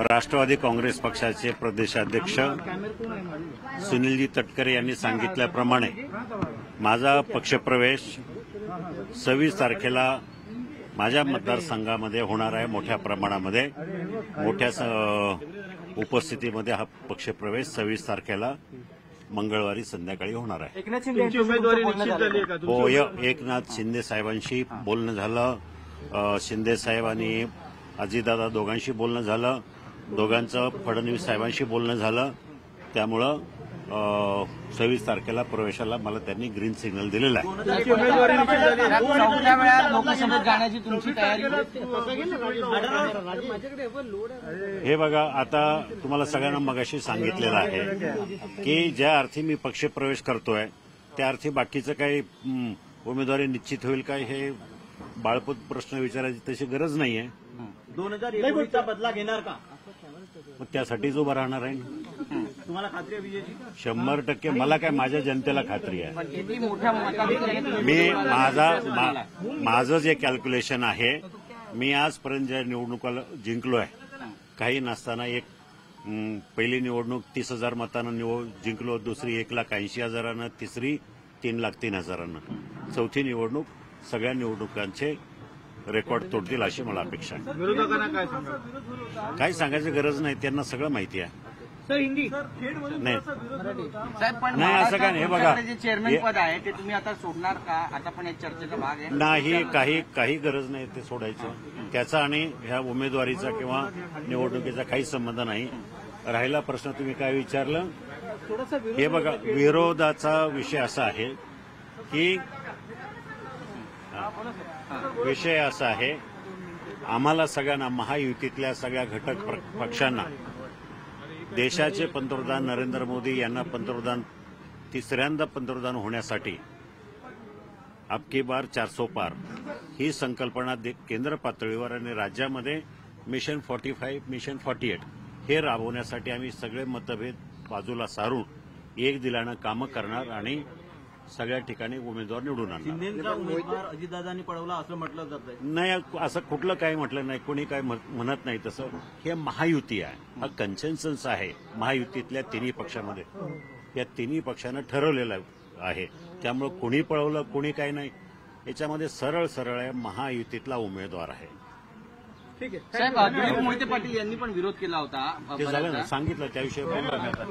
राष्ट्रवादी काँग्रेस पक्षाचे प्रदेशाध्यक्ष सुनीलजी तटकरे यांनी सांगितल्याप्रमाणे माझा पक्षप्रवेश 26 तारखेला माझ्या मतदारसंघामध्ये होणार आहे। मोठ्या प्रमाणामध्ये मोठ्या उपस्थितीमध्ये हा पक्षप्रवेश 26 तारखेला मंगळवारी संध्याकाळी होणार आहे। एकनाथ शिंदे यांची उमेदवारी निश्चित झाली आहे का? हो, एकनाथ शिंदे साहेबांशी बोलणं झालं। शिंदे साहेब आणि अजितदादा दोघांशी बोलणं झालं। दोघांचं फडणवीस साहेबांशी बोलणं झालं। त्यामुळं 26 तारखेला प्रवेशाला मला त्यांनी ग्रीन सिग्नल दिलेला आहे। उमेदवारी निश्चित झाली आहे। चौथ्या वेळा लोकसभेत जाण्याची तुमची तयारी? हे बघा, आता तुम्हाला सगळ्यांना मगाशी सांगितलेलं आहे की ज्या अर्थी मी पक्षप्रवेश करतोय त्या अर्थी बाकीचं काही उमेदवारी निश्चित होईल काय हे बाळपत प्रश्न विचारायची तशी गरज नाहीये। 2019चा बदला घेणार का? मग त्यासाठीच उभं राहणार आहे। तुम्हाला खात्री आहे विजयची? 100% मला काय, माझ्या जनतेला खात्री आहे। किती मोठ्या मताधिक्याने मी माझं जे कॅल्क्युलेशन आहे, मी आजपर्यंत ज्या निवडणुका जिंकलोय, काही नसताना एक पहिली निवडणूक 30,000 मतांना जिंकलो, दुसरी 1,80,000, तिसरी 3,03,000, चौथी निवडणूक सगळ्या निवडणुकांचे रेकॉर्ड तोडतील अशी मला अपेक्षा आहे। विरोधकांना काय सांगा? काही सांगायची गरज नाही, त्यांना सगळं माहिती आहे। सर हिंदी नाही साहेब, पण नाही, असं काय नाही। हे बघा, जे चेअरमॅन पद आहे ते तुम्ही आता सोडणार का? आता पण एक चर्चेचा भाग आहे। नाही, काही गरज नाही ते सोडायचं। त्याचा आणि ह्या उमेदवारीचा किंवा निवडणुकीचा काही संबंध नाही। राहिला प्रश्न तुम्ही काय विचारलं, हे बघा, विरोधाचा विषय असा आहे की आम्हाला सगळ्यांना, महायुतीतल्या सगळ्या घटक पक्षांना, देशाचे पंतप्रधान नरेंद्र मोदी यांना तिसऱ्यांदा पंतप्रधान होण्यासाठी अबकी बार 400 पार ही संकल्पना केंद्र पातळीवर आणि राज्यामध्ये मिशन 45, मिशन 48 हे राबवण्यासाठी आम्ही सगळे मतभेद बाजूला सारून एक दिलानं कामं करणार आणि सगळ्या ठिकाणी उमेदवार निवडून आणणार। शिंदेचा उमेदवार अजितदादांनी पळवला असं म्हटलं जातंय। नाही, असं कुठलं काही म्हटलं नाही, कोणी काही म्हणत नाही तसं। हे महायुती आहे, हा कन्सेन्सस आहे महायुतीतल्या तिन्ही पक्षामध्ये। या तिन्ही पक्षानं ठरवलेलं आहे। त्यामुळे कोणी पळवलं, कोणी काही नाही, याच्यामध्ये सरळ आहे, महायुतीतला उमेदवार आहे। ठीक आहे साहेब, दिलीप मोहिते पाटील यांनी पण विरोध केला होता। ते झालं ना, सांगितलं त्याविषयी बोललो मी आता।